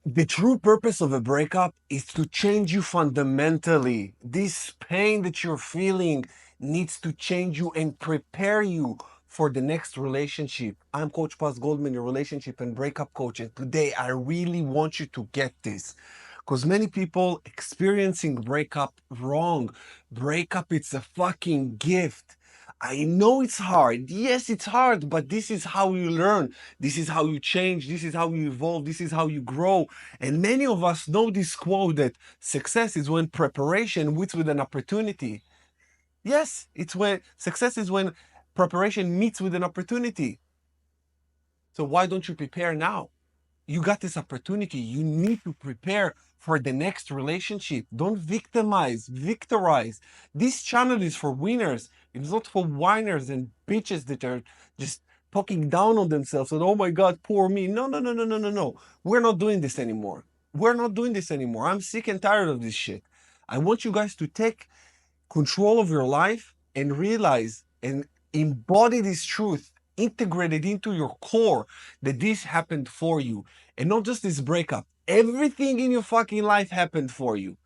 The true purpose of a breakup is to change you fundamentally. This pain that you're feeling needs to change you and prepare you for the next relationship. I'm Coach Goldman, your relationship and breakup coach, and today I really want you to get this. Because many people experiencing breakup wrong. Breakup, it's a fucking gift. I know it's hard. Yes, it's hard, but this is how you learn. This is how you change. This is how you evolve. This is how you grow. And many of us know this quote that success is when preparation meets with an opportunity. Yes, it's when success is when preparation meets with an opportunity. So why don't you prepare now? You got this opportunity. You need to prepare for the next relationship. Don't victimize, victorize. This channel is for winners. It's not for whiners and bitches that are just talking down on themselves and oh my God, poor me. No, no, no, no, no, no, no. We're not doing this anymore. We're not doing this anymore. I'm sick and tired of this shit. I want you guys to take control of your life and realize and embody this truth, integrate it into your core that this happened for you. And not just this breakup. Everything in your fucking life happened for you.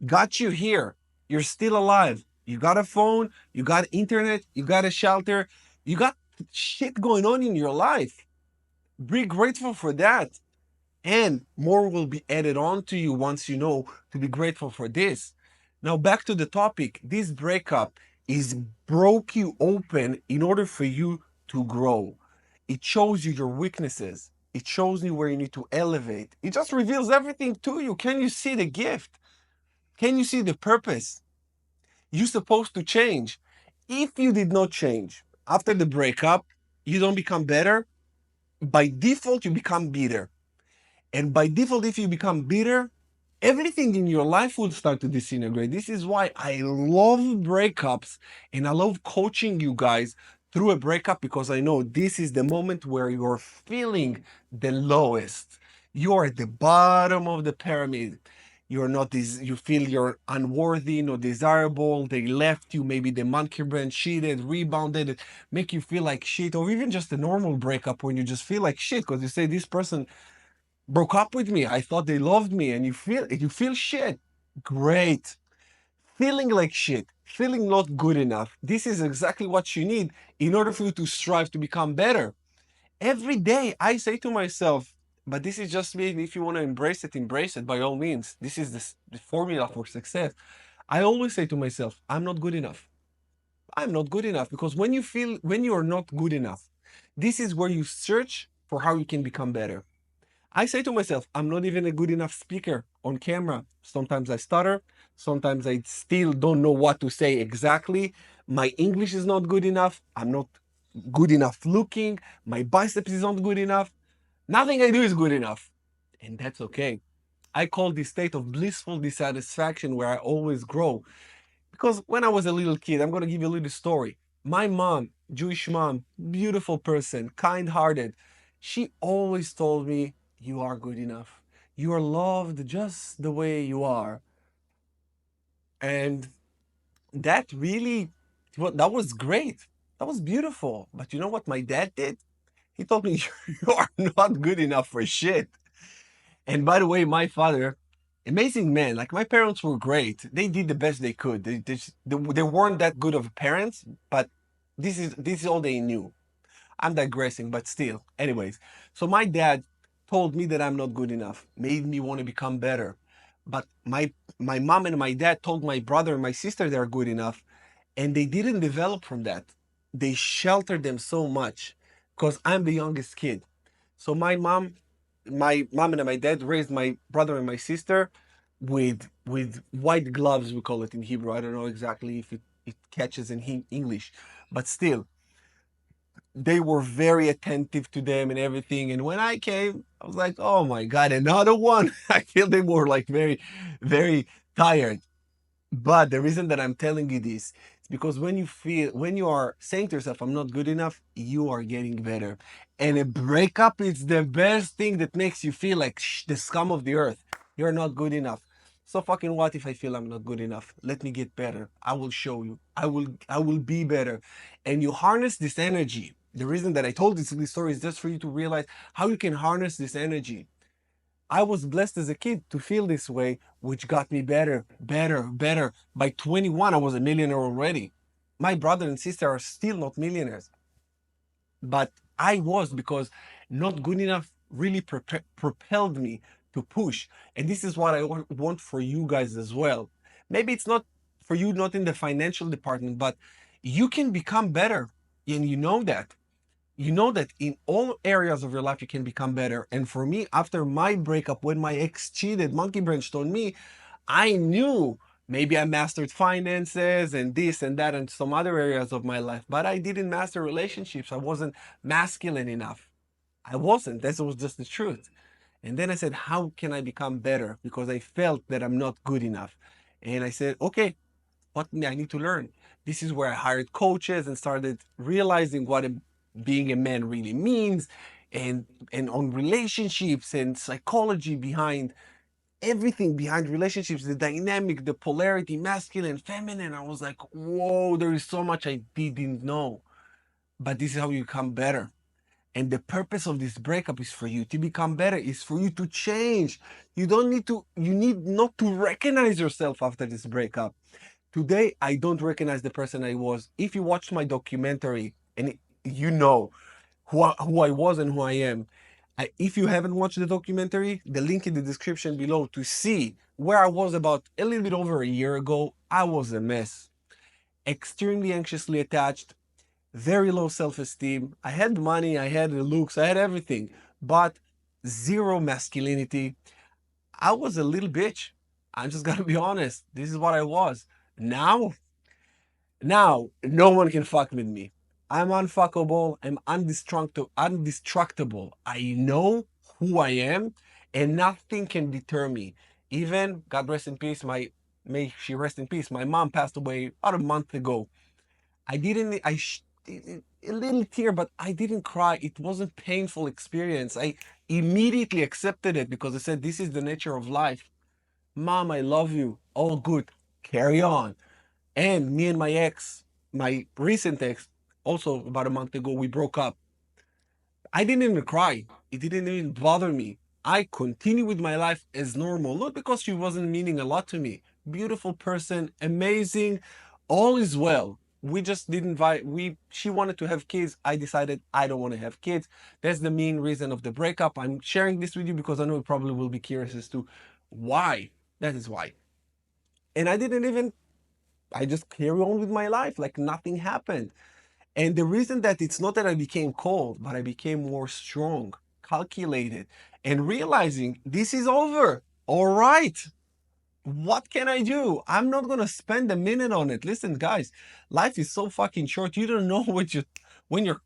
Got you here. You're still alive. You got a phone, you got internet, you got a shelter, you got shit going on in your life. Be grateful for that. And more will be added on to you once you know to be grateful for this. Now, back to the topic. This breakup is broke you open in order for you to grow. It shows you your weaknesses. It shows you where you need to elevate. It just reveals everything to you. Can you see the gift? Can you see the purpose? You're supposed to change. If you did not change after the breakup, you don't become better. By default, you become bitter. And by default, if you become bitter, everything in your life will start to disintegrate. This is why I love breakups and I love coaching you guys through a breakup because I know this is the moment where you're feeling the lowest. You're at the bottom of the pyramid. You're not this, you feel you're unworthy, not desirable. They left you, maybe the monkey brain cheated, rebounded, make you feel like shit, or even just a normal breakup when you just feel like shit because you say this person broke up with me. I thought they loved me, and you feel shit. Great. Feeling like shit, feeling not good enough. This is exactly what you need in order for you to strive to become better. Every day I say to myself, but this is just me. If you want to embrace it by all means. This is the formula for success. I always say to myself, I'm not good enough. I'm not good enough because when you are not good enough, this is where you search for how you can become better. I say to myself, I'm not even a good enough speaker on camera. Sometimes I stutter. Sometimes I still don't know what to say exactly. My English is not good enough. I'm not good enough looking. My biceps is not good enough. Nothing I do is good enough. And that's okay. I call this state of blissful dissatisfaction where I always grow. Because when I was a little kid, I'm going to give you a little story. My mom, Jewish mom, beautiful person, kind hearted, she always told me, you are good enough. You are loved just the way you are. And that really, well, that was great. That was beautiful. But you know what my dad did? He told me, you are not good enough for shit. And by the way, my father, amazing man. Like my parents were great. They did the best they could. They weren't that good of parents, but this is all they knew. I'm digressing, but still. Anyways, so my dad told me that I'm not good enough, made me want to become better. But my mom and my dad told my brother and my sister they're good enough, and they didn't develop from that. They sheltered them so much because I'm the youngest kid. So my mom and my dad raised my brother and my sister with white gloves, we call it in Hebrew. I don't know exactly if it catches in English, but still, they were very attentive to them and everything. And when I came, I was like, oh my God, another one. I feel they were like very, very tired. But the reason that I'm telling you this is because when you are saying to yourself, I'm not good enough, you are getting better. And a breakup is the best thing that makes you feel like the scum of the earth. You're not good enough. So fucking what if I feel I'm not good enough? Let me get better. I will show you. I will be better. And you harness this energy. The reason that I told this story is just for you to realize how you can harness this energy. I was blessed as a kid to feel this way, which got me better, better, better. By 21, I was a millionaire already. My brother and sister are still not millionaires, but I was, because not good enough really propelled me to push. And this is what I want for you guys as well. Maybe it's not for you, not in the financial department, but you can become better. And you know that in all areas of your life you can become better. And for me, after my breakup, when my ex cheated, monkey branched on me, I knew maybe I mastered finances and this and that and some other areas of my life, but I didn't master relationships. I wasn't masculine enough. I wasn't. That was just the truth. And then I said, how can I become better? Because I felt that I'm not good enough. And I said, okay, what I need to learn. This is where I hired coaches and started realizing what being a man really means, and on relationships and psychology behind everything behind relationships, the dynamic, the polarity, masculine, feminine. I was like, whoa, there is so much I didn't know. But this is how you become better. And the purpose of this breakup is for you to become better, is for you to change. You need not to recognize yourself after this breakup. Today, I don't recognize the person I was. If you watched my documentary, and you know who I was and who I am, if you haven't watched the documentary, the link in the description below to see where I was about a little bit over a year ago. I was a mess. Extremely anxiously attached, very low self-esteem. I had money, I had the looks, I had everything, but zero masculinity. I was a little bitch. I'm just gonna be honest. This is what I was. Now, no one can fuck with me. I'm unfuckable. I'm undestructible. I know who I am, and nothing can deter me. Even, God rest in peace, may she rest in peace. My mom passed away about a month ago. I didn't. A little tear, but I didn't cry. It wasn't painful experience. I immediately accepted it because I said, "This is the nature of life." Mom, I love you. All good. Carry on. And me and my ex, my recent ex, also about a month ago, we broke up. I didn't even cry. It didn't even bother me. I continue with my life as normal, not because she wasn't meaning a lot to me. Beautiful person, amazing, all is well. We just didn't she wanted to have kids. I decided I don't want to have kids. That's the main reason of the breakup. I'm sharing this with you because I know you probably will be curious as to why. That is why. And I just carry on with my life like nothing happened. And the reason that it's not that I became cold, but I became more strong, calculated, and realizing this is over. All right. What can I do? I'm not going to spend a minute on it. Listen, guys, life is so fucking short. You don't know when your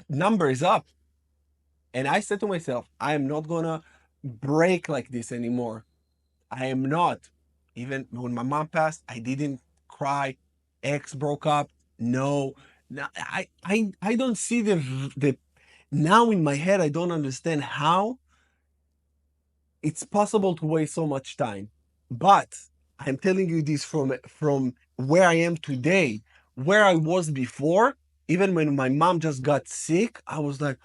number is up. And I said to myself, I am not going to break like this anymore. I am not. Even when my mom passed, I didn't cry. Ex broke up. No. No, I don't see the now in my head I don't understand how it's possible to waste so much time. But I'm telling you this from where I am today, where I was before. Even when my mom just got sick, I was like,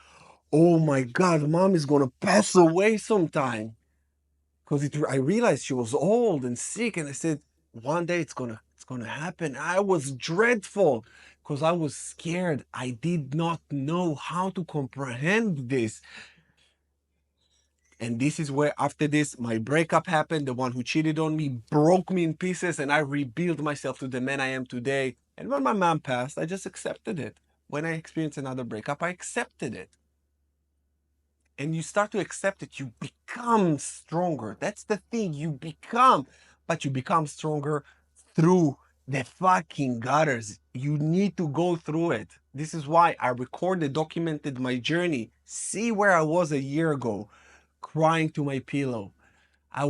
oh my God, mom is gonna pass away sometime. Because I realized she was old and sick, and I said, one day it's gonna happen. I was dreadful because I was scared. I did not know how to comprehend this. And this is where, after this, my breakup happened. The one who cheated on me broke me in pieces, and I rebuilt myself to the man I am today. And when my mom passed, I just accepted it. When I experienced another breakup, I accepted it. And you start to accept it, you become stronger. That's the thing, but you become stronger through the fucking gutters. You need to go through it. This is why I recorded, documented my journey. See where I was a year ago, crying to my pillow. I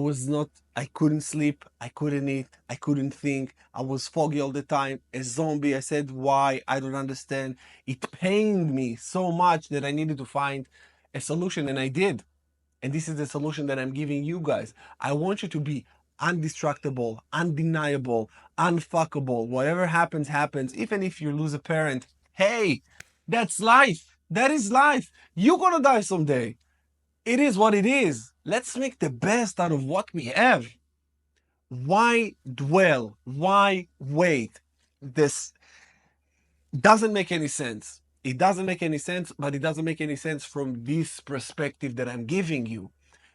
couldn't sleep, I couldn't eat, I couldn't think. I was foggy all the time, a zombie. I said, why? I don't understand. It pained me so much that I needed to find a solution, and I did. And this is the solution that I'm giving you guys. I want you to be undestructible, undeniable, unfuckable. Whatever happens, happens. Even if you lose a parent, hey, that's life. That is life. You're gonna die someday. It is what it is. Let's make the best out of what we have. Why dwell? Why wait? This doesn't make any sense. It doesn't make any sense, but it doesn't make any sense from this perspective that I'm giving you.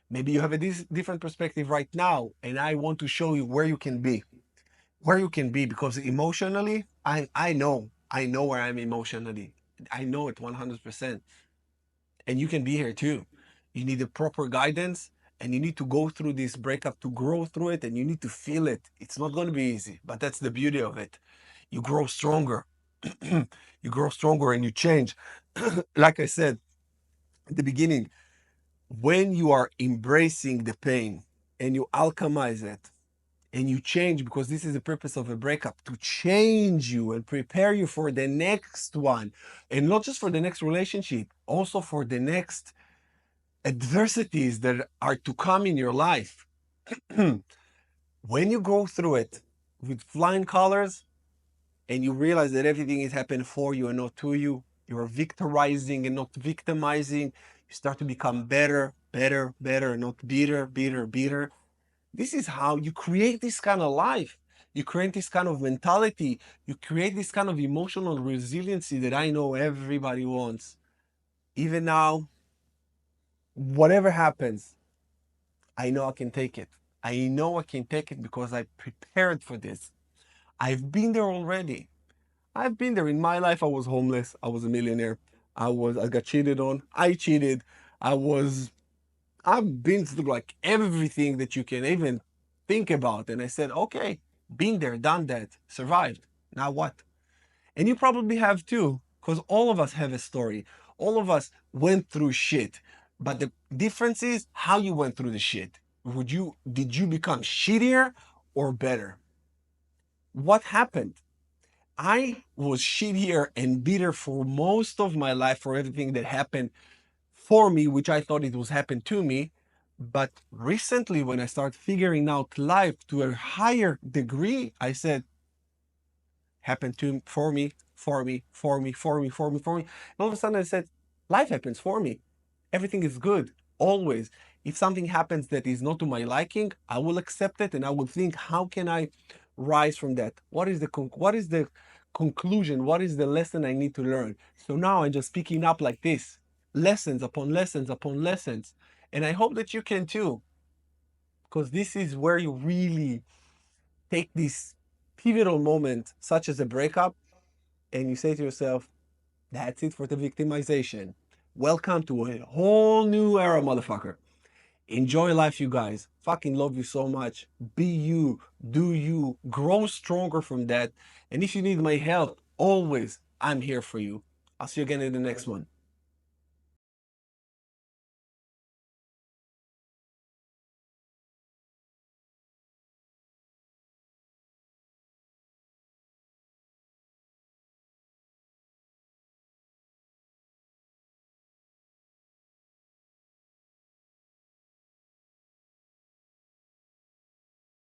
Maybe you have a different perspective right now, and I want to show you where you can be. Where you can be, because emotionally, I know where I'm emotionally. I know it 100%. And you can be here too. You need a proper guidance, and you need to go through this breakup to grow through it, and you need to feel it. It's not going to be easy, but that's the beauty of it. You grow stronger. You grow stronger and you change. Like I said at the beginning, when you are embracing the pain and you alchemize it and you change, because this is the purpose of a breakup, to change you and prepare you for the next one, and not just for the next relationship, also for the next adversities that are to come in your life. When you go through it with flying colors and you realize that everything is happening for you and not to you, you are victimizing and not victimizing, you start to become better, better, better, not bitter, bitter, bitter. This is how you create this kind of life. You create this kind of mentality. You create this kind of emotional resiliency that I know everybody wants. Even now, whatever happens, I know I can take it. I know I can take it because I prepared for this. I've been there already. I've been there in my life. I was homeless. I was a millionaire. I got cheated on. I cheated. I was I've been through like everything that you can even think about. And I said, okay, been there, done that, survived. Now what? And you probably have too, because all of us have a story. All of us went through shit. But the difference is how you went through the shit. Did you become shittier or better? What happened? I was shittier and bitter for most of my life for everything that happened for me, which I thought it was happened to me. But recently, when I started figuring out life to a higher degree, I said, happened to for me, for me, for me, for me, for me, for me. And all of a sudden I said, life happens for me. Everything is good, always. If something happens that is not to my liking, I will accept it and I will think, how can I rise from that? What is the conclusion? What is the lesson I need to learn? So now I'm just picking up like this, lessons upon lessons upon lessons. And I hope that you can too, because this is where you really take this pivotal moment, such as a breakup, and you say to yourself, that's it for the victimization. Welcome to a whole new era, motherfucker. Enjoy life, you guys. Fucking love you so much. Be you, do you, grow stronger from that. And if you need my help, always, I'm here for you. I'll see you again in the next one.